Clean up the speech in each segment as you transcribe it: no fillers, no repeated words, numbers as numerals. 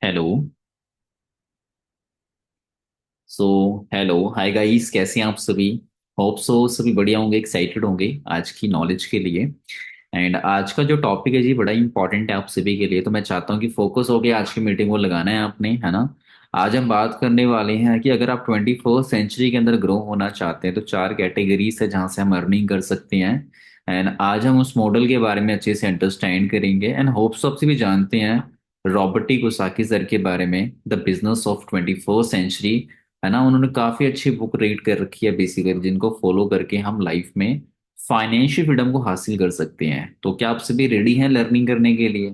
Hello. So hello hi guys, कैसे हैं आप सभी? होप सो सभी बढ़िया होंगे, एक्साइटेड होंगे आज की नॉलेज के लिए। एंड आज का जो टॉपिक है जी बड़ा इंपॉर्टेंट है आप सभी के लिए, तो मैं चाहता हूँ कि फोकस हो गया आज की मीटिंग को लगाना है आपने, है ना। आज हम बात करने वाले हैं कि अगर आप 21st सेंचुरी के अंदर ग्रो होना चाहते हैं तो चार कैटेगरीज है जहाँ से हम अर्निंग कर सकते हैं। एंड आज हम उस मॉडल के बारे में अच्छे से अंडरस्टैंड करेंगे एंड होप्स आप से भी जानते हैं रॉबर्ट कुसाकी सर के बारे में, the business of 21st century, है ना। उन्होंने काफी अच्छी बुक रीड कर रखी है बेसिकली, जिनको फॉलो करके हम लाइफ में फाइनेंशियल फ्रीडम को हासिल कर सकते हैं। तो क्या आप सभी रेडी हैं लर्निंग करने के लिए?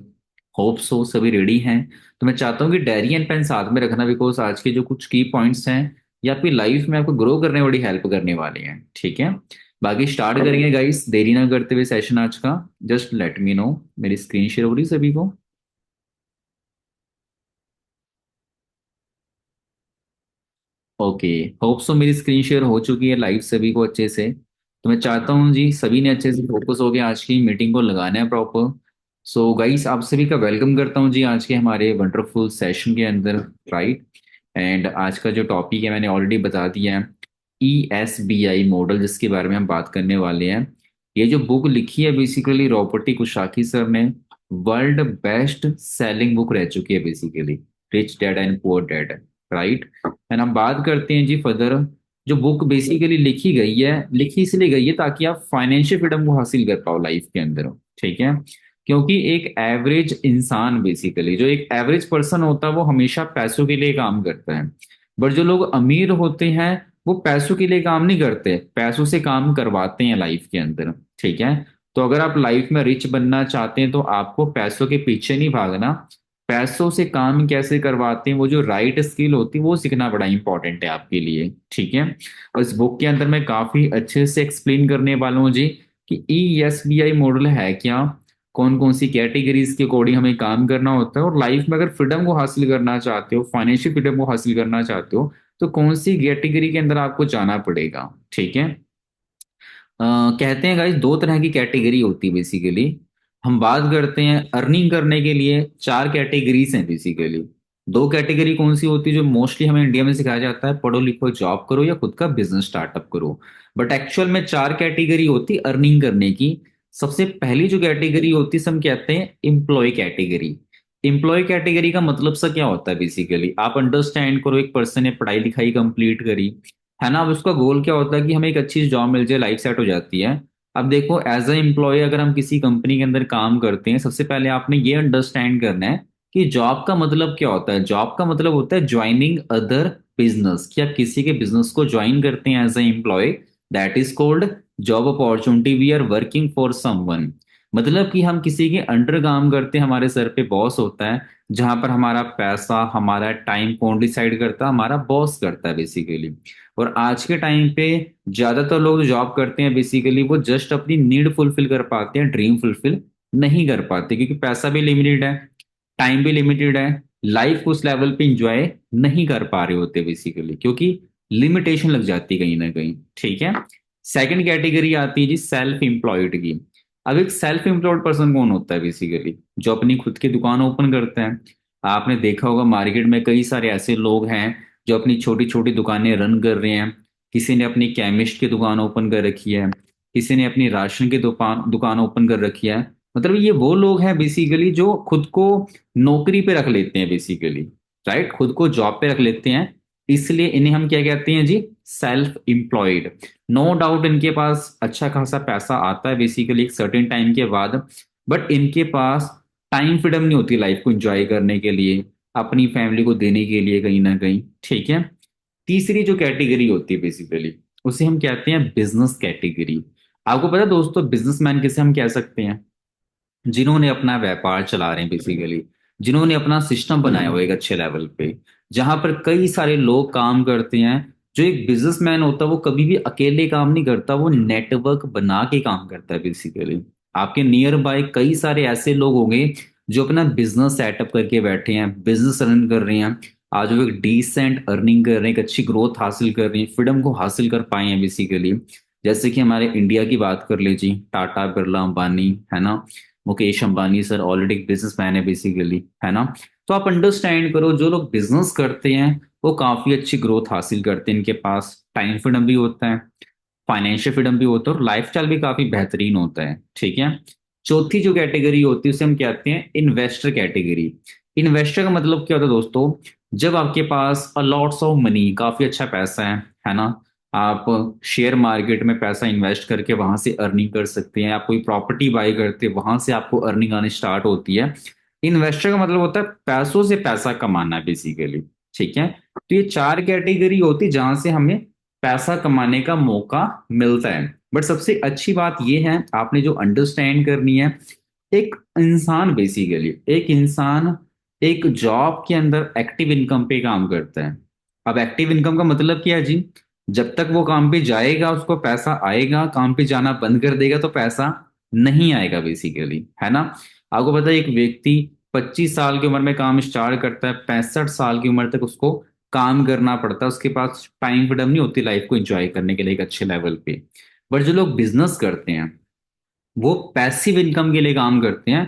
होप सो सभी रेडी हैं। तो मैं चाहता हूँ कि डायरी एंड पेन साथ में रखना, बिकॉज आज के जो कुछ की पॉइंट्स हैं ये आपकी लाइफ में आपको ग्रो करने में बड़ी हेल्प करने वाले हैं, ठीक है। बाकी स्टार्ट करेंगे गाइस, देरी ना करते हुए सेशन आज का। जस्ट लेट मी नो, मेरी स्क्रीन शेयर हो रही है सभी को? ओके। होप सो मेरी स्क्रीन शेयर हो चुकी है लाइव सभी को अच्छे से। तो मैं चाहता हूँ जी सभी ने अच्छे से फोकस हो गया, आज की मीटिंग को लगाना है प्रॉपर। सो गाइस आप सभी का वेलकम करता हूँ जी आज के हमारे वंडरफुल सेशन के अंदर। राइट। एंड आज का जो टॉपिक है मैंने ऑलरेडी बता दिया है, ESBI मॉडल, जिसके बारे में हम बात करने वाले हैं। ये जो बुक लिखी है बेसिकली रॉबर्ट कुशाकी सर ने, वर्ल्ड बेस्ट सेलिंग बुक रह चुकी है basically, rich dad and poor dad. Right. And हम बात करते हैं जी फर्दर। जो बुक बेसिकली लिखी गई है, लिखी इसलिए गई है ताकि आप फाइनेंशियल फ्रीडम को हासिल कर पाओ लाइफ के अंदर, ठीक है। क्योंकि एक एवरेज इंसान बेसिकली, जो एक एवरेज पर्सन होता है वो हमेशा पैसों के लिए काम करता है। बट जो लोग अमीर होते हैं वो पैसों के लिए काम नहीं करते, पैसों से काम करवाते हैं लाइफ के अंदर, ठीक है। तो अगर आप लाइफ में रिच बनना चाहते हैं तो आपको पैसों के पीछे नहीं भागना, पैसों से काम कैसे करवाते हैं वो जो राइट स्किल होती है वो सीखना बड़ा इंपॉर्टेंट है आपके लिए, ठीक है। और इस बुक के अंदर मैं काफी अच्छे से एक्सप्लेन करने वाला हूँ जी कि ESBI मॉडल है क्या, कौन कौन सी कैटेगरीज के अकॉर्डिंग हमें काम करना होता है, और लाइफ में अगर फ्रीडम को हासिल करना चाहते हो, फाइनेंशियल फ्रीडम को हासिल करना चाहते हो, तो कौन सी कैटेगरी के अंदर आपको जाना पड़ेगा, ठीक है। कहते हैं गाइस दो तरह की कैटेगरी होती है बेसिकली। हम बात करते हैं अर्निंग करने के लिए चार कैटेगरीज हैं बेसिकली। दो कैटेगरी कौन सी होती है जो मोस्टली हमें इंडिया में सिखाया जाता है, पढ़ो लिखो जॉब करो या खुद का बिजनेस स्टार्टअप करो। बट एक्चुअल में चार कैटेगरी होती अर्निंग करने की। सबसे पहली जो कैटेगरी होती है हम कहते हैं एम्प्लॉय कैटेगरी। एम्प्लॉय कैटेगरी का मतलब सा क्या होता है बेसिकली, आप अंडरस्टैंड करो, एक पर्सन ने पढ़ाई लिखाई कंप्लीट करी, है ना। अब उसका गोल क्या होता है कि हमें एक अच्छी जॉब मिल जाए, लाइफ सेट हो जाती है। अब देखो एज अ एम्प्लॉय अगर हम किसी कंपनी के अंदर काम करते हैं, सबसे पहले आपने ये अंडरस्टैंड करना है कि जॉब का मतलब क्या होता है। जॉब का मतलब होता है ज्वाइनिंग अदर बिजनेस, कि आप किसी के बिजनेस को ज्वाइन करते हैं as a employ, that is called job opportunity, we are working for someone. मतलब कि हम किसी के अंडर काम करते हैं, हमारे सर पे बॉस होता है, जहां पर हमारा पैसा हमारा टाइम कौन डिसाइड करता है, हमारा बॉस करता है बेसिकली। और आज के टाइम पे ज्यादातर लोग जो जॉब करते हैं बेसिकली वो जस्ट अपनी नीड फुलफिल कर पाते हैं, ड्रीम फुलफिल नहीं कर पाते, क्योंकि पैसा भी लिमिटेड है, टाइम भी लिमिटेड है, लाइफ उस लेवल पे इंजॉय नहीं कर पा रहे होते बेसिकली, क्योंकि लिमिटेशन लग जाती है कहीं ना कहीं, ठीक है। सेकंड कैटेगरी आती है जी सेल्फ एम्प्लॉयड की। अब एक सेल्फ एम्प्लॉयड पर्सन कौन होता है बेसिकली, जो अपनी खुद की दुकान ओपन करता है। आपने देखा होगा मार्केट में कई सारे ऐसे लोग हैं जो अपनी छोटी छोटी दुकानें रन कर रहे हैं। किसी ने अपनी केमिस्ट की दुकान ओपन कर रखी है, किसी ने अपनी राशन की दुकान दुकान ओपन कर रखी है। मतलब ये वो लोग हैं बेसिकली जो खुद को नौकरी पे रख लेते हैं बेसिकली, राइट, खुद को जॉब पे रख लेते हैं। इसलिए इन्हें हम क्या कहते हैं जी, सेल्फ एम्प्लॉयड। नो डाउट इनके पास अच्छा खासा पैसा आता है बेसिकली एक सर्टेन टाइम के बाद, बट इनके पास टाइम फ्रीडम नहीं होती लाइफ को एंजॉय करने के लिए, अपनी फैमिली को देने के लिए कहीं ना कहीं, ठीक है। तीसरी जो कैटेगरी होती है बेसिकली उसे हम कहते हैं बिजनेस कैटेगरी। आपको पता है दोस्तों बिजनेसमैन किसे हम कह सकते हैं? जिन्होंने अपना व्यापार चला रहे हैं बेसिकली, जिन्होंने अपना सिस्टम बनाया हुआ है एक अच्छे लेवल पे, जहां पर कई सारे लोग काम करते हैं। जो एक बिजनेसमैन होता है वो कभी भी अकेले काम नहीं करता, वो नेटवर्क बना के काम करता है बेसिकली। आपके नियर बाय कई सारे ऐसे लोग होंगे जो अपना बिजनेस सेटअप करके बैठे हैं, बिजनेस रन कर रहे हैं, आज वो एक डिसेंट अर्निंग कर रहे हैं, एक अच्छी ग्रोथ हासिल कर रहे हैं, फ्रीडम को हासिल कर पाए हैं बेसिकली। जैसे कि हमारे इंडिया की बात कर लीजिए, टाटा बिरला अंबानी, है ना, Mukesh Ambani sir already businessman है बेसिकली, है ना। तो आप अंडरस्टैंड करो, जो लोग बिजनेस करते हैं वो काफी अच्छी ग्रोथ हासिल करते हैं, इनके पास टाइम फ्रीडम भी होता है, फाइनेंशियल फ्रीडम भी होता है, और लाइफस्टाइल भी काफी बेहतरीन होता है। ठीक है। चौथी जो कैटेगरी होती है उसे हम कहते हैं इन्वेस्टर कैटेगरी। इन्वेस्टर का मतलब क्या होता है दोस्तों? जब आपके पास लॉट्स ऑफ मनी, काफी अच्छा पैसा है ना, आप शेयर मार्केट में पैसा इन्वेस्ट करके वहां से अर्निंग कर सकते हैं, आप कोई प्रॉपर्टी बाई करते हैं वहां से आपको अर्निंग आनी स्टार्ट होती है। इन्वेस्टर का मतलब होता है पैसों से पैसा कमाना बेसिकली। ठीक है। तो ये चार कैटेगरी होती है जहां से हमें पैसा कमाने का मौका मिलता है। बट सबसे अच्छी बात यह है, आपने जो अंडरस्टैंड करनी है, एक इंसान बेसिकली, एक इंसान एक जॉब के अंदर एक्टिव इनकम पे काम करता है। अब एक्टिव इनकम का मतलब क्या है जी? जब तक वो काम पे जाएगा उसको पैसा आएगा, काम पे जाना बंद कर देगा तो पैसा नहीं आएगा बेसिकली, है ना। आपको पता है एक व्यक्ति 25 साल की उम्र में काम स्टार्ट करता है, 65 साल की उम्र तक उसको काम करना पड़ता है, उसके पास टाइम फ्रीडम नहीं होती लाइफ को एंजॉय करने के लिए एक अच्छे लेवल पे। बट जो लोग बिजनेस करते हैं वो पैसिव इनकम के लिए काम करते हैं।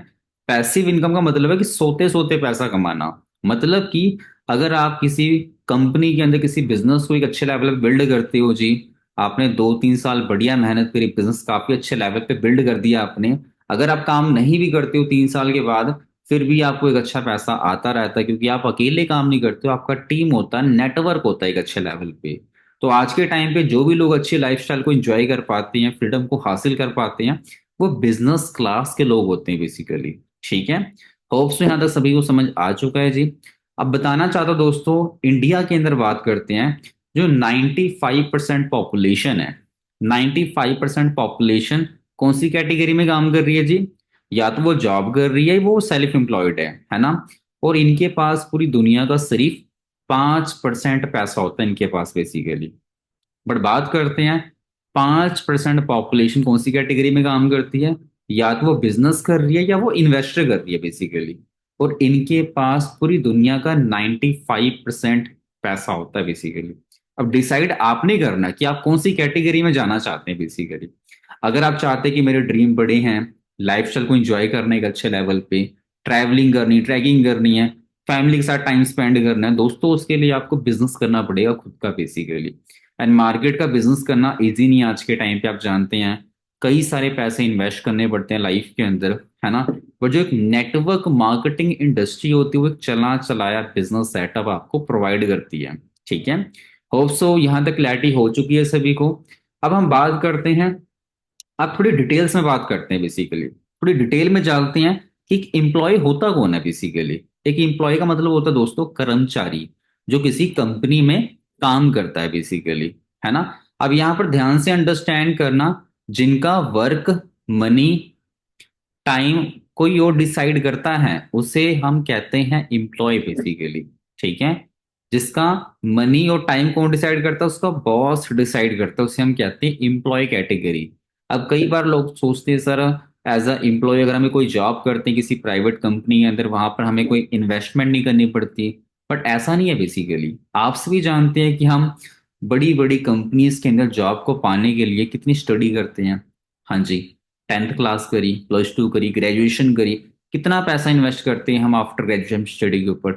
पैसिव इनकम का मतलब है कि सोते सोते पैसा कमाना। मतलब कि अगर आप किसी कंपनी के अंदर किसी बिजनेस को एक अच्छे लेवल पे बिल्ड करते हो जी, आपने 2-3 साल बढ़िया मेहनत करी, बिजनेस काफी अच्छे लेवल पे बिल्ड कर दिया आपने, अगर आप काम नहीं भी करते हो 3 साल के बाद, फिर भी आपको एक अच्छा पैसा आता रहता है, क्योंकि आप अकेले काम नहीं करते हो, आपका टीम होता है, नेटवर्क होता है एक अच्छे लेवल पे। तो आज के टाइम पे जो भी लोग अच्छी लाइफस्टाइल को एंजॉय कर पाते हैं, फ्रीडम को हासिल कर पाते हैं, वो बिजनेस क्लास के लोग होते हैं बेसिकली। ठीक है। होप्स यहाँ तक सभी को समझ आ चुका है जी। अब बताना चाहता हूं दोस्तों, इंडिया के अंदर बात करते हैं, जो 95% पॉपुलेशन है, 95% पॉपुलेशन कौन सी कैटेगरी में काम कर रही है जी? या तो वो जॉब कर रही है, वो सेल्फ एम्प्लॉयड है ना। और इनके पास पूरी दुनिया का सिर्फ 5% पैसा होता है इनके पास बेसिकली। बट बात करते हैं, 5% पॉपुलेशन कौन सी कैटेगरी में काम करती है? या तो वो बिजनेस कर रही है या वो इन्वेस्टर कर रही है बेसिकली। और इनके पास पूरी दुनिया का 95% पैसा होता है बेसिकली। अब डिसाइड आपने करना कि आप कौन सी कैटेगरी में जाना चाहते हैं बेसिकली। अगर आप चाहते हैं कि मेरे ड्रीम बड़े हैं, लाइफस्टाइल को एंजॉय करने के अच्छे लेवल पे, ट्रैवलिंग करनी, ट्रैकिंग करनी है, फैमिली के साथ टाइम स्पेंड करना है दोस्तों, उसके लिए आपको बिजनेस करना पड़ेगा खुद का बेसिकली। एंड मार्केट का बिजनेस करना इजी नहीं है आज के टाइम पे, आप जानते हैं कई सारे पैसे इन्वेस्ट करने पड़ते हैं लाइफ के अंदर, है ना। पर जो एक नेटवर्क मार्केटिंग इंडस्ट्री होती है वो एक चला चलाया बिजनेस सेटअप आपको प्रोवाइड करती है। ठीक है। होप सो यहाँ तक क्लैरिटी हो चुकी है सभी को। अब हम बात करते हैं, आप थोड़ी डिटेल्स में बात करते हैं बेसिकली, थोड़ी डिटेल में जानते हैं कि एक एम्प्लॉय होता कौन है बेसिकली। एक एम्प्लॉय का मतलब होता है दोस्तों कर्मचारी, जो किसी कंपनी में काम करता है बेसिकली, है ना। अब यहाँ पर ध्यान से अंडरस्टैंड करना, जिनका वर्क, मनी, टाइम कोई और डिसाइड करता है उसे हम कहते हैं एम्प्लॉय बेसिकली। ठीक है। जिसका मनी और टाइम कौन डिसाइड करता है? उसका बॉस डिसाइड करता है, उसे हम कहते हैं एम्प्लॉय कैटेगरी। अब कई बार लोग सोचते हैं सर, एज अ एम्प्लॉय अगर हमें कोई जॉब करते हैं किसी प्राइवेट कंपनी के अंदर, वहां पर हमें कोई इन्वेस्टमेंट नहीं करनी पड़ती। बट ऐसा नहीं है बेसिकली। आप सभी जानते हैं कि हम बड़ी बड़ी कंपनीज के अंदर जॉब को पाने के लिए कितनी स्टडी करते हैं। हाँ जी। 10th क्लास करी, +2 करी, ग्रेजुएशन करी, कितना पैसा इन्वेस्ट करते हैं हम आफ्टर ग्रेजुएशन स्टडी के ऊपर,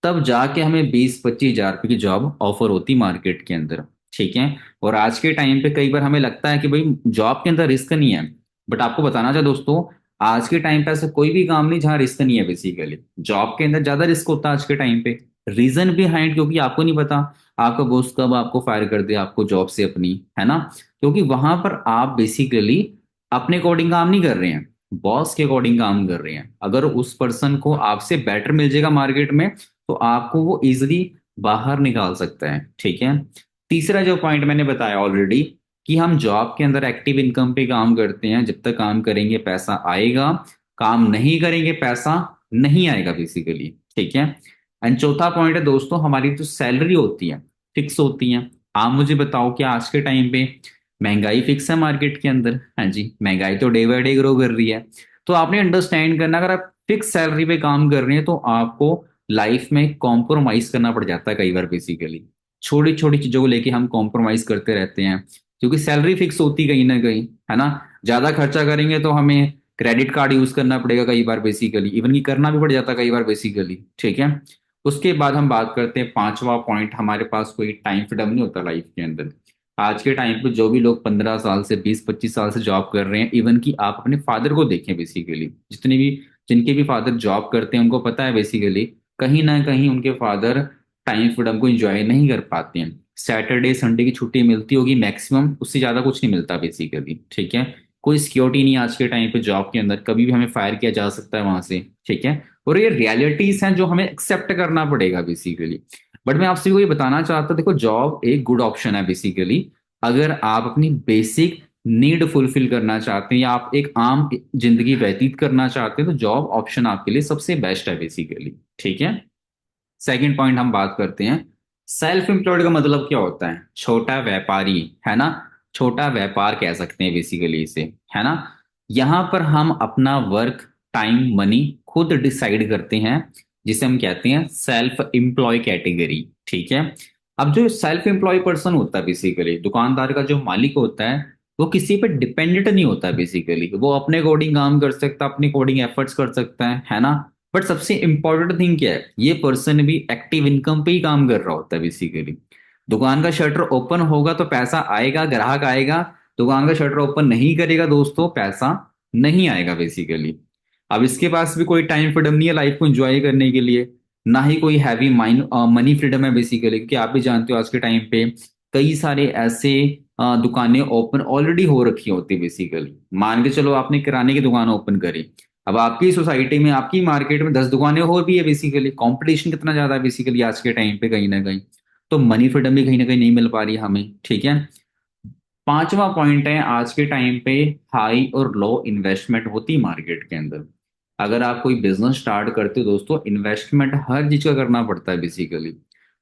तब जाके हमें 20-25 हज़ार रुपये की जॉब ऑफर होती मार्केट के अंदर। ठीक है। और आज के टाइम पे कई बार हमें लगता है कि भाई जॉब के अंदर रिस्क नहीं है। बट आपको बताना चाहे दोस्तों, आज के टाइम पे ऐसा कोई भी काम नहीं जहाँ रिस्क नहीं है बेसिकली। जॉब के अंदर ज्यादा रिस्क होता है आज के टाइम पे। रीजन बिहाइंड, क्योंकि आपको नहीं पता आपका बॉस कब आपको फायर कर दे आपको जॉब से अपनी, है ना। क्योंकि वहां पर आप बेसिकली अपने अकॉर्डिंग काम नहीं कर रहे हैं, बॉस के अकॉर्डिंग काम कर रहे हैं। अगर उस पर्सन को आपसे बेटर मिल जाएगा मार्केट में तो आपको वो इजिली बाहर निकाल सकता है। ठीक है। तीसरा जो पॉइंट मैंने बताया ऑलरेडी, कि हम जॉब के अंदर एक्टिव इनकम पे काम करते हैं, जब तक काम करेंगे पैसा आएगा, काम नहीं करेंगे पैसा नहीं आएगा बेसिकली। ठीक है। एंड चौथा पॉइंट है दोस्तों, हमारी जो सैलरी होती है फिक्स होती है। आप मुझे बताओ कि आज के टाइम पे महंगाई फिक्स है मार्केट के अंदर? हाँ जी, महंगाई तो डे बाय डे ग्रो कर रही है। तो आपने अंडरस्टैंड करना, अगर आप फिक्स सैलरी पे काम कर रहे हैं तो आपको लाइफ में कॉम्प्रोमाइज करना पड़ जाता है कई बार बेसिकली। छोटी छोटी चीजों को लेके हम कॉम्प्रोमाइज करते रहते हैं, क्योंकि सैलरी फिक्स होती कहीं ना कहीं, है ना। ज्यादा खर्चा करेंगे तो हमें क्रेडिट कार्ड यूज करना पड़ेगा कई बार बेसिकली, इवन की करना भी पड़ जाता है कई बार बेसिकली, ठीक है। उसके बाद हम बात करते हैं पांचवा पॉइंट, हमारे पास कोई टाइम फ्रीडम नहीं होता लाइफ के अंदर। आज के टाइम पे जो भी लोग 15 साल से 20-25 साल से जॉब कर रहे हैं, इवन कि आप अपने फादर को देखें बेसिकली, जितने भी जिनके भी फादर जॉब करते हैं उनको पता है बेसिकली कहीं ना कहीं उनके फादर टाइम फ्रीडम को एंजॉय नहीं कर पाते हैं। सैटरडे संडे की छुट्टी मिलती होगी मैक्सिमम, उससे ज्यादा कुछ नहीं मिलता बेसिकली, ठीक है। कोई सिक्योरिटी नहीं आज के टाइम पे जॉब के अंदर, कभी भी हमें फायर किया जा सकता है वहां से, ठीक है। और ये रियलिटीज हैं जो हमें एक्सेप्ट करना पड़ेगा बेसिकली। बट मैं आपसे को ये बताना चाहता हूँ, देखो जॉब एक गुड ऑप्शन है बेसिकली। अगर आप अपनी बेसिक नीड फुलफिल करना चाहते हैं या आप एक आम जिंदगी व्यतीत करना चाहते हैं, तो जॉब ऑप्शन आपके लिए सबसे बेस्ट है बेसिकली, ठीक है। सेकंड पॉइंट हम बात करते हैं, सेल्फ एम्प्लॉयड का मतलब क्या होता है? छोटा व्यापारी, है ना। छोटा व्यापार कह सकते हैं बेसिकली इसे, है ना। यहाँ पर हम अपना वर्क टाइम मनी खुद डिसाइड करते हैं, जिसे हम कहते हैं सेल्फ एम्प्लॉय कैटेगरी, ठीक है। अब जो सेल्फ एम्प्लॉय पर्सन होता है बेसिकली, दुकानदार का जो मालिक होता है, वो किसी पे डिपेंडेंट नहीं होता बेसिकली, वो अपने अकॉर्डिंग काम कर सकता है, अपने अकॉर्डिंग एफर्ट्स कर सकता है ना। बट सबसे इंपॉर्टेंट थिंग क्या है, ये पर्सन भी एक्टिव इनकम पे ही काम कर रहा होता है बेसिकली। दुकान का शटर ओपन होगा तो पैसा आएगा, ग्राहक आएगा। दुकान का शटर ओपन नहीं करेगा दोस्तों, पैसा नहीं आएगा बेसिकली। अब इसके पास भी कोई टाइम फ्रीडम नहीं है लाइफ को एंजॉय करने के लिए, ना ही कोई हैवी माइंड मनी फ्रीडम है बेसिकली, क्योंकि आप भी जानते हो आज के टाइम पे कई सारे ऐसे दुकानें ओपन ऑलरेडी हो रखी होती है बेसिकली। मान के चलो आपने किराने की दुकान ओपन करी, अब आपकी सोसाइटी में आपकी मार्केट में 10 दुकानें और भी है बेसिकली, कंपटीशन कितना ज्यादा है बेसिकली आज के टाइम पे कहीं ना कहीं। तो मनी फ्रीडम भी कहीं ना कहीं नहीं मिल पा रही है हमें, ठीक है। पांचवा पॉइंट है, आज के टाइम पे हाई और लो इन्वेस्टमेंट होती मार्केट के अंदर। अगर आप कोई बिजनेस स्टार्ट करते हो दोस्तों, इन्वेस्टमेंट हर चीज का करना पड़ता है बेसिकली।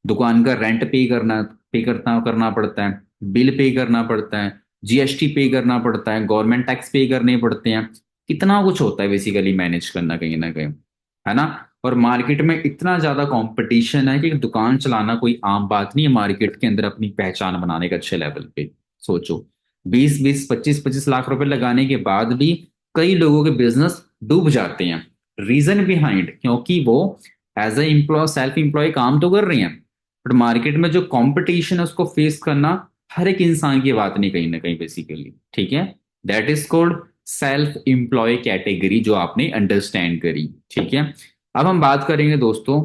दुकान का रेंट पे करना पड़ता है, बिल पे करना पड़ता है, जीएसटी पे करना पड़ता है, गवर्नमेंट टैक्स पे करने पड़ते हैं। कितना कुछ होता है बेसिकली मैनेज करना कहीं ना कहीं, है ना। और मार्केट में इतना ज्यादा कंपटीशन है कि दुकान चलाना कोई आम बात नहीं है मार्केट के अंदर, अपनी पहचान बनाने के अच्छे लेवल पे। सोचो 20-20 25-25 लाख रुपए लगाने के बाद भी कई लोगों के बिजनेस डूब जाते हैं। रीजन बिहाइंड, क्योंकि वो as a employ self employ काम तो कर रहे हैं, बट मार्केट में जो कंपटीशन है उसको फेस करना हर एक इंसान की बात नहीं कहीं ना कहीं बेसिकली, ठीक है। That is called self employ category, जो आपने अंडरस्टैंड करी, ठीक है। अब हम बात करेंगे दोस्तों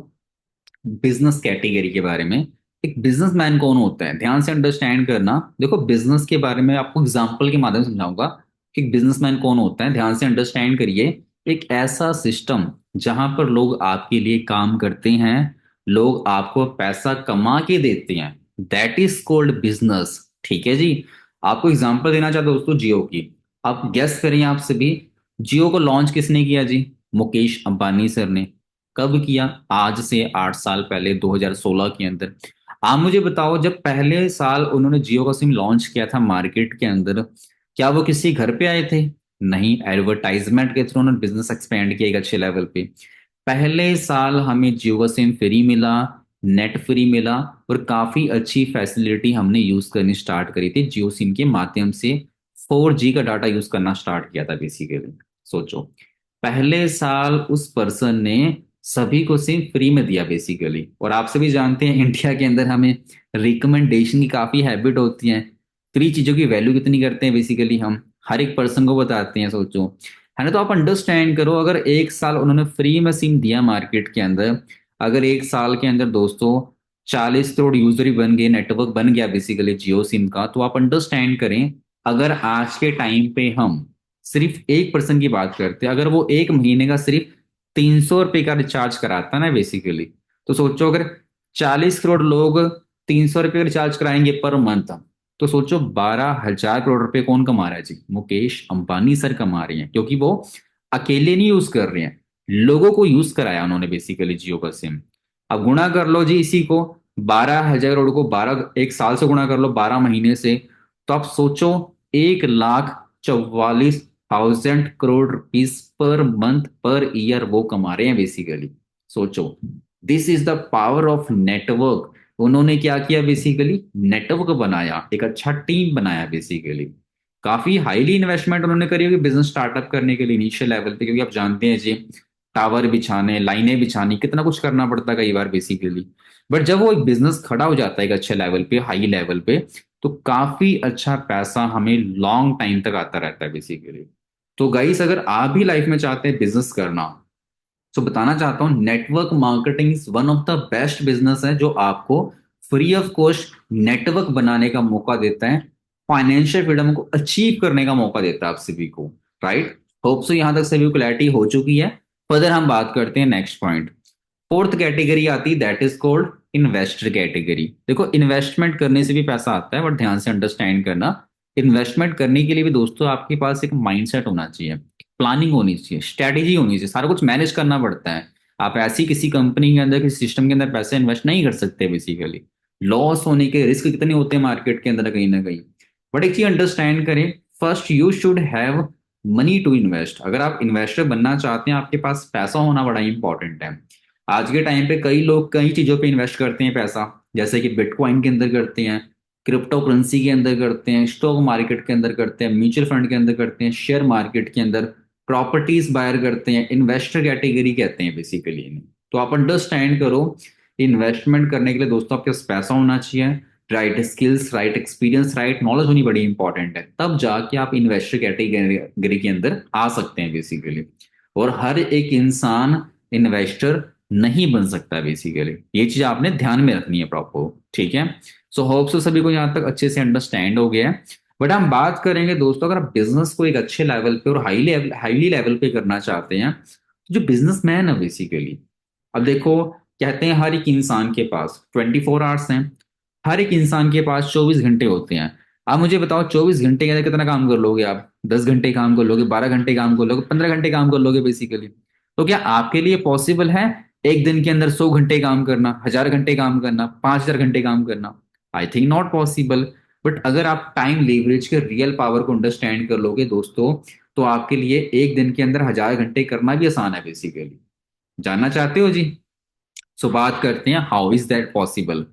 बिजनेस कैटेगरी के बारे में। एक बिजनेसमैन कौन होता है, ध्यान से अंडरस्टैंड करना। देखो बिजनेस के बारे में आपको एग्जांपल के माध्यम से समझाऊंगा कि बिजनेसमैन कौन होता है, ध्यान से अंडरस्टैंड करिए। एक ऐसा सिस्टम जहां पर लोग आपके लिए काम करते हैं, लोग आपको पैसा कमा के देते हैं, दैट इज कॉल्ड बिजनेस, ठीक है जी। आपको एग्जांपल देना चाहता हूं दोस्तों जियो की। आप गेस करिए, आप सभी, जियो को लॉन्च किसने किया जी? मुकेश अंबानी सर ने। कब किया? आज से 8 साल पहले, 2016 के अंदर। आप मुझे बताओ, जब पहले साल उन्होंने जियो का सिम लॉन्च किया था मार्केट के अंदर, क्या वो किसी घर पे आए थे? नहीं, एडवर्टाइजमेंट के थ्रू उन्होंने बिजनेस एक्सपेंड किया एक अच्छे लेवल पे। पहले साल हमें जियो का सिम फ्री मिला, नेट फ्री मिला, और काफी अच्छी फैसिलिटी हमने यूज करनी स्टार्ट करी थी जियो सिम के माध्यम से। 4G का डाटा यूज करना स्टार्ट किया था बेसिकली। सोचो, पहले साल उस पर्सन ने सभी को सिम फ्री में दिया बेसिकली। और आप सभी जानते हैं इंडिया के अंदर हमें रिकमेंडेशन की काफी हैबिट होती है। फ्री चीजों की वैल्यू कितनी करते हैं बेसिकली, हम हर एक पर्सन को बताते हैं, सोचो, है ना। तो आप अंडरस्टैंड करो, अगर एक साल उन्होंने फ्री में सिम दिया मार्केट के अंदर, अगर एक साल के अंदर दोस्तों 40 करोड़ यूजर ही बन गए, नेटवर्क बन गया बेसिकली जियो सिम का, तो आप अंडरस्टैंड करें, अगर आज के टाइम पे हम सिर्फ एक पर्सन की बात करते हैं, अगर वो एक महीने का सिर्फ 300 रुपये का रिचार्ज कराता ना बेसिकली, तो सोचो अगर 40 करोड़ लोग 300 रुपये का रिचार्ज कराएंगे पर मंथ, तो सोचो 12,000 करोड़ रुपए कौन कमा रहा है जी? मुकेश अंबानी सर कमा रहे हैं, क्योंकि वो अकेले नहीं यूज कर रहे हैं, लोगों को यूज कराया उन्होंने बेसिकली जियो का सिम। अब गुणा कर लो जी इसी को, 12,000 करोड़ को 1 साल से गुणा कर लो, 12 महीने से, तो आप सोचो 1,44,000 crore rupees per month per year वो कमा रहे हैं बेसिकली। सोचो, this is the power of network. उन्होंने क्या किया बेसिकली? नेटवर्क बनाया, एक अच्छा टीम बनाया बेसिकली। काफी हाईली इन्वेस्टमेंट उन्होंने करी होगी बिजनेस स्टार्टअप करने के लिए इनिशियल लेवल पे, क्योंकि आप जानते हैं जी, टावर बिछाने, लाइनें बिछानी, कितना कुछ करना पड़ता है कई बार बेसिकली। बट जब वो एक बिजनेस खड़ा हो जाता है एक अच्छे लेवल पे, हाई लेवल पे, तो काफी अच्छा पैसा हमें लॉन्ग टाइम तक आता रहता है बेसिकली। तो गाइस, अगर आप भी लाइफ में चाहते हैं बिजनेस करना, तो बताना चाहता हूँ, network marketing is one of the best business है जो आपको फ्री ऑफ कॉस्ट नेटवर्क बनाने का मौका देता है, फाइनेंशियल फ्रीडम को अचीव करने का मौका देता है आप सभी को। राइट। होप सो यहां तक सभी को क्लैरिटी हो चुकी है। फर्दर हम बात करते हैं नेक्स्ट पॉइंट। फोर्थ कैटेगरी आती है, that is called investor category. देखो, इन्वेस्टमेंट करने से भी पैसा आता है, बट ध्यान से अंडरस्टैंड करना, इन्वेस्टमेंट करने के लिए भी दोस्तों आपके पास एक माइंडसेट होना चाहिए, प्लानिंग होनी चाहिए, स्ट्रेटेजी होनी चाहिए, सारा कुछ मैनेज करना पड़ता है। आप ऐसी किसी कंपनी के अंदर, किसी सिस्टम के अंदर पैसे इन्वेस्ट नहीं कर सकते बेसिकली। लॉस होने के रिस्क कितने होते हैं मार्केट के अंदर कहीं ना कहीं। बट एक चीज अंडरस्टैंड करें, first you should have money to invest. अगर आप इन्वेस्टर बनना चाहते हैं, आपके पास पैसा होना बड़ा इंपॉर्टेंट है। आज के टाइम पे कई लोग कई चीजों पे इन्वेस्ट करते हैं पैसा, जैसे कि बिटकॉइन के अंदर करते हैं, क्रिप्टो करेंसी के अंदर करते हैं, स्टॉक मार्केट के अंदर करते हैं, म्यूचुअल फंड के अंदर करते हैं, शेयर मार्केट के अंदर प्रॉपर्टीज बायर करते हैं। इन्वेस्टर कैटेगरी कहते हैं बेसिकली इन्हें। तो आप अंडरस्टैंड करो, इन्वेस्टमेंट करने के लिए दोस्तों आपके पास पैसा होना चाहिए, right skills, right experience, right knowledge होनी बड़ी इंपॉर्टेंट है, तब जाके आप इन्वेस्टर कैटेगरी के अंदर आ सकते हैं बेसिकली। और हर एक इंसान इन्वेस्टर नहीं बन सकता बेसिकली, ये चीज आपने ध्यान में रखनी है प्रॉपर। ठीक है। सो होप सो सभी को यहाँ तक अच्छे से अंडरस्टैंड हो गया है। बट हम बात करेंगे दोस्तों, अगर आप बिजनेस को एक अच्छे लेवल पे और हाईली लेवल पे करना चाहते हैं, तो जो बिजनेसमैन है बेसिकली, अब देखो, कहते हैं हर एक इंसान के पास 24 आवर्स हैं, हर एक इंसान के पास 24 घंटे होते हैं। आप मुझे बताओ, 24 घंटे के अंदर कितना काम कर लोगे आप? 10 घंटे काम कर लोगे, 12 घंटे काम कर लोगे, 15 घंटे काम कर लोगे बेसिकली। तो क्या आपके लिए पॉसिबल है एक दिन के अंदर 100 घंटे काम करना, 1000 घंटे काम करना, 5000 घंटे काम करना? I think not possible. But अगर आप टाइम लीवरेज के रियल पावर को अंडरस्टैंड कर लोगे दोस्तों, तो आपके लिए एक दिन के अंदर 1000 घंटे करना भी आसान है बेसिकली। जानना चाहते हो जी? सो बात करते हैं, हाउ इज दैट पॉसिबल।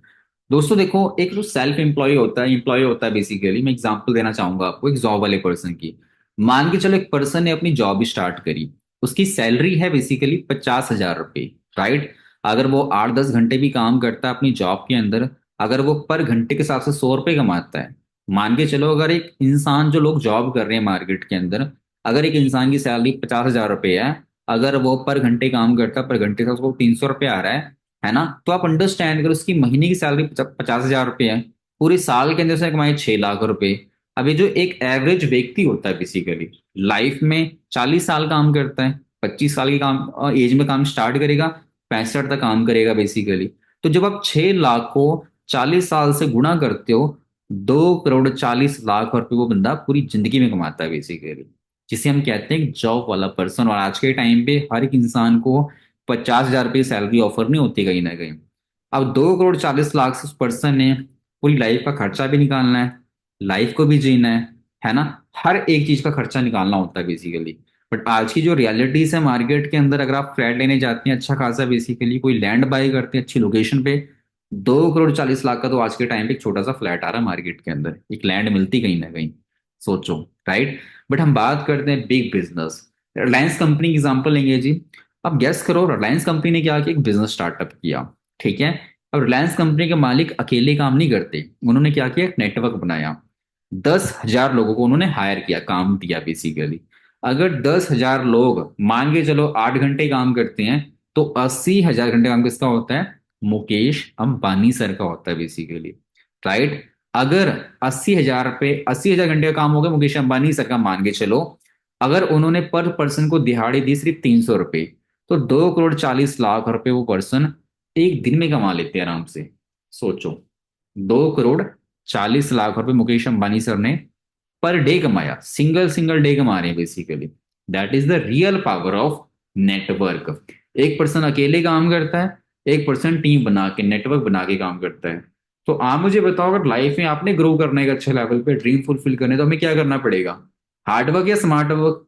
दोस्तों देखो, एक जो सेल्फ एम्प्लॉय होता है बेसिकली, मैं एग्जांपल देना चाहूंगा आपको एक जॉब वाले पर्सन की। मान के चलो, एक पर्सन ने अपनी जॉब स्टार्ट करी, उसकी सैलरी है बेसिकली 50,000 रुपये। राइट। अगर वो 8-10 घंटे भी काम करता है अपनी जॉब के अंदर, अगर वो पर घंटे के हिसाब से 100 रुपये कमाता है, मान के चलो, अगर एक इंसान, जो लोग जॉब कर रहे हैं मार्केट के अंदर, अगर एक इंसान की सैलरी 50,000 रुपये है, अगर वो पर घंटे काम करता है, पर घंटे का उसको 300 रुपये आ रहा है ना, तो आप अंडरस्टैंड करो, उसकी महीने की सैलरी 50,000 रुपये है, पूरे साल के अंदर उसने कमाए 6 लाख रुपए। अब ये जो एक एवरेज व्यक्ति होता है बेसिकली, लाइफ में 40 साल काम करता है, 25 साल की काम एज में काम स्टार्ट करेगा, 65 तक काम करेगा बेसिकली। तो जब आप 6 लाख को 40 साल से गुणा करते हो, 2 करोड़ 40 लाख रुपए वो बंदा पूरी जिंदगी में कमाता है बेसिकली, जिसे हम कहते हैं जॉब वाला पर्सन। और आज के टाइम पे हर एक इंसान को 50,000 रुपये सैलरी ऑफर नहीं होती कहीं ना कहीं। अब 2 करोड़ 40 लाख से उस पर्सन ने पूरी लाइफ का खर्चा भी निकालना है, लाइफ को भी जीना है ना, हर एक चीज का खर्चा निकालना होता है बेसिकली। बट आज की जो रियलिटीज है मार्केट के अंदर, अगर आप फ्लैट लेने जाते हैं अच्छा खासा बेसिकली, कोई लैंड बाय करते हैं अच्छी लोकेशन पे, 2 करोड़ 40 लाख का तो आज के टाइम पे एक छोटा सा फ्लैट आ रहा है मार्केट के अंदर, एक लैंड मिलती कहीं ना कहीं, सोचो। राइट। बट हम बात करते हैं बिग बिजनेस, रिलायंस कंपनी की एग्जांपल लेंगे जी। अब गेस करो, रिलायंस कंपनी ने क्या किया? एक बिजनेस स्टार्टअप किया। ठीक है। अब रिलायंस कंपनी के मालिक अकेले काम नहीं करते, उन्होंने क्या किया? एक नेटवर्क बनाया, 10,000 लोगों को उन्होंने हायर किया, काम दिया बेसिकली। अगर 10,000 लोग मान के चलो 8 घंटे काम करते हैं, तो 80,000 घंटे काम किसका होता है? मुकेश अंबानी सर का होता है बेसिकली। राइट। अगर 80,000 घंटे का काम हो गया मुकेश अंबानी सर का, मान के चलो, अगर उन्होंने पर पर्सन को दिहाड़ी दी सिर्फ 300 रुपये, तो 2 करोड़ 40 लाख रुपए वो पर्सन एक दिन में कमा लेते हैं आराम से। सोचो, 2 करोड़ 40 लाख रुपए मुकेश अंबानी सर ने पर डे कमाया, सिंगल सिंगल डे कमा रहे हैं basically. That is the real power of network. एक पर्सन अकेले काम करता है, एक पर्सन टीम बना के, नेटवर्क बना के काम करता है। तो आप मुझे बताओ, अगर लाइफ में आपने ग्रो करना है एक अच्छे लेवल पे, ड्रीम फुलफिल करने, तो हमें क्या करना पड़ेगा? हार्डवर्क या स्मार्ट वर्क?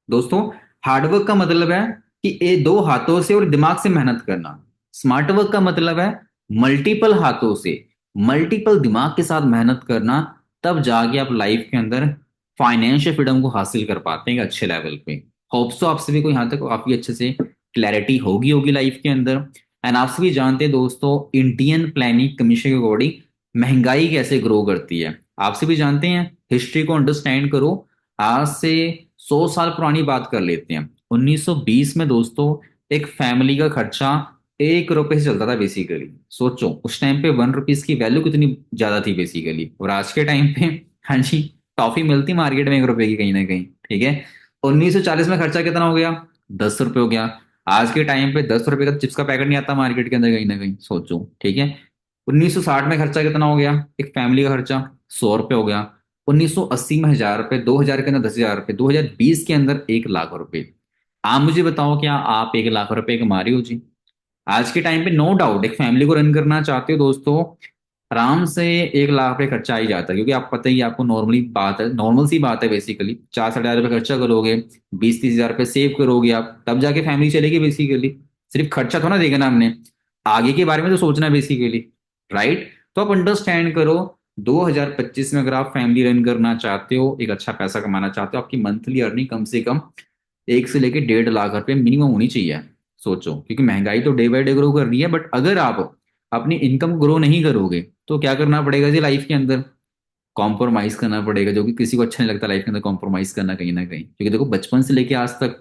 दोस्तों, हार्डवर्क का मतलब है कि ये दो हाथों से और दिमाग से मेहनत करना। स्मार्ट वर्क का मतलब है मल्टीपल हाथों से, मल्टीपल दिमाग के साथ मेहनत करना, तब जाके आप लाइफ के अंदर फाइनेंशियल फ्रीडम को हासिल कर पाते हैं एक अच्छे लेवल पे। होप्स तो आप सभी को यहाँ तक काफी अच्छे से क्लैरिटी होगी होगी लाइफ के अंदर। एंड आप सभी जानते हैं दोस्तों, इंडियन प्लानिंग कमीशन के अकॉर्डिंग महंगाई कैसे ग्रो करती है। आप सभी जानते हैं, हिस्ट्री को अंडरस्टैंड करो। आज से 100 साल पुरानी बात कर लेते हैं। 1920 में दोस्तों एक फैमिली का खर्चा 1 रुपए से चलता था बेसिकली। सोचो उस टाइम पे 1 रुपीज की वैल्यू कितनी ज्यादा थी बेसिकली। और आज के टाइम पे, हाँ जी, टॉफी मिलती मार्केट में 1 रुपए की कहीं ना कहीं। ठीक है। 1940 में खर्चा कितना हो गया? 10 रुपए हो गया। आज के टाइम पे 10 रुपए का चिप्स का पैकेट नहीं आता मार्केट के अंदर कहीं ना कहीं, सोचो। ठीक है। 1960 में खर्चा कितना हो गया एक फैमिली का खर्चा? 100 रुपए हो गया। 1980 में 1000 रुपए, 2000 के अंदर 10,000 रुपए, 2020 के अंदर 1 लाख रुपए। आप मुझे बताओ, क्या आप 1 लाख रुपए कमा रही हो जी? आज के टाइम पे नो डाउट एक फैमिली को रन करना चाहते हो दोस्तों, आराम से 1 लाख रुपए खर्चा आ ही जाता है। क्योंकि आप पता ही है, आपको नॉर्मली बात है, नॉर्मल सी बात है बेसिकली, 4 से 8 हज़ार रुपये खर्चा करोगे, 20-30 हज़ार रुपये सेव करोगे आप, तब जाके फैमिली चलेगी बेसिकली। सिर्फ खर्चा थोड़ा ना देखना हमने, आगे के बारे में तो सोचना है बेसिकली। राइट। तो आप अंडरस्टैंड करो, 2025 में अगर आप फैमिली रन करना चाहते हो, एक अच्छा पैसा कमाना चाहते हो, आपकी मंथली अर्निंग कम से कम 1 से लेके 1.5 लाख रुपए मिनिमम होनी चाहिए। सोचो, क्योंकि महंगाई तो डे बाय डे ग्रो कर रही है, बट अगर आप अपनी इनकम ग्रो नहीं करोगे तो क्या करना पड़ेगा जी लाइफ के अंदर? कॉम्प्रोमाइज करना पड़ेगा, जो कि किसी को अच्छा नहीं लगता लाइफ के अंदर कॉम्प्रोमाइज करना कहीं ना कहीं। क्योंकि देखो, बचपन से लेके आज तक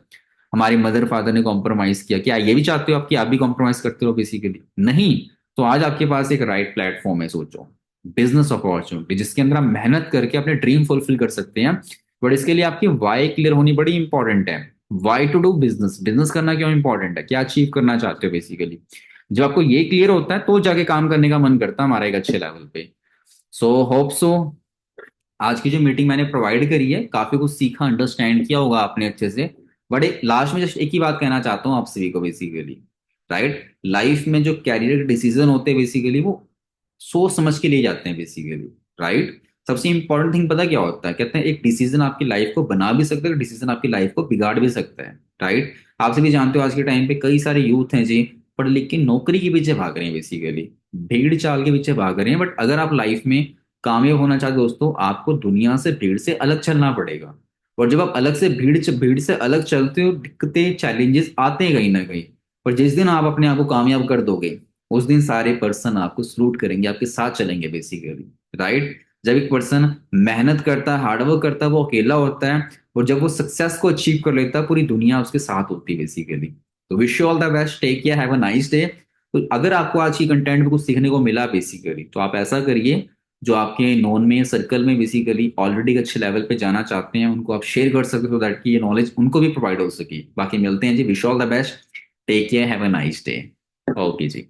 हमारे मदर फादर ने कॉम्प्रोमाइज किया। क्या ये भी चाहते हो आप कि आप भी कॉम्प्रोमाइज करते हो बेसिकली? नहीं। तो आज आपके पास एक राइट प्लेटफॉर्म है, सोचो, बिजनेस अपॉर्चुनिटी, जिसके अंदर आप मेहनत करके अपने ड्रीम फुलफिल कर सकते हैं। बट इसके लिए आपकी वाई क्लियर होनी बड़ी इंपॉर्टेंट है। Why to do business, business करना क्यों इंपॉर्टेंट है, क्या अचीव करना चाहते हो बेसिकली। जब आपको ये क्लियर होता है तो जाके काम करने का मन करता है हमारा एक अच्छे लेवल पे। सो होप सो आज की जो मीटिंग मैंने प्रोवाइड करी है, काफी कुछ सीखा, अंडरस्टैंड किया होगा आपने अच्छे से। बट एक लास्ट में जस्ट एक ही बात कहना चाहता हूँ आप सभी को बेसिकली। राइट। लाइफ में जो कैरियर के डिसीजन होते हैं बेसिकली, वो सोच समझ के लिए जाते हैं बेसिकली। राइट। सबसे इंपॉर्टेंट थिंग पता क्या होता है? कहते हैं एक डिसीजन आपकी लाइफ को बना भी सकता है, डिसीजन आपकी लाइफ को बिगाड़ भी सकता है। राइट। आप सभी जानते हो आज के टाइम पे कई सारे यूथ हैं जी, पढ़ लिख के नौकरी के पीछे भाग रहे हैं बेसिकली, भीड़ चाल के पीछे भाग रहे हैं। बट अगर आप लाइफ में कामयाब होना चाहते हो दोस्तों, आपको दुनिया से, भीड़ से अलग चलना पड़ेगा। और जब आप अलग से भीड़ से अलग चलते हो, दिक्कतें चैलेंजेस आते हैं कहीं ना कहीं। पर जिस दिन आप अपने आप को कामयाब कर दोगे, उस दिन सारे पर्सन आपको सलूट करेंगे, आपके साथ चलेंगे बेसिकली। राइट। जब एक पर्सन मेहनत करता है, हार्डवर्क करता है, वो अकेला होता है। और जब वो सक्सेस को अचीव कर लेता है, पूरी दुनिया उसके साथ होती है बेसिकली। तो wish you all the best, take care, have a nice day. तो अगर आपको आज की कंटेंट में कुछ सीखने को मिला बेसिकली, तो आप ऐसा करिए, जो आपके नॉन में सर्कल में बेसिकली ऑलरेडी अच्छे लेवल पे जाना चाहते हैं, उनको आप शेयर कर सकते हो, दैट कि ये नॉलेज उनको भी प्रोवाइड हो सके। बाकी मिलते हैं जी, wish all the best, take care, have a nice day. Okay ji.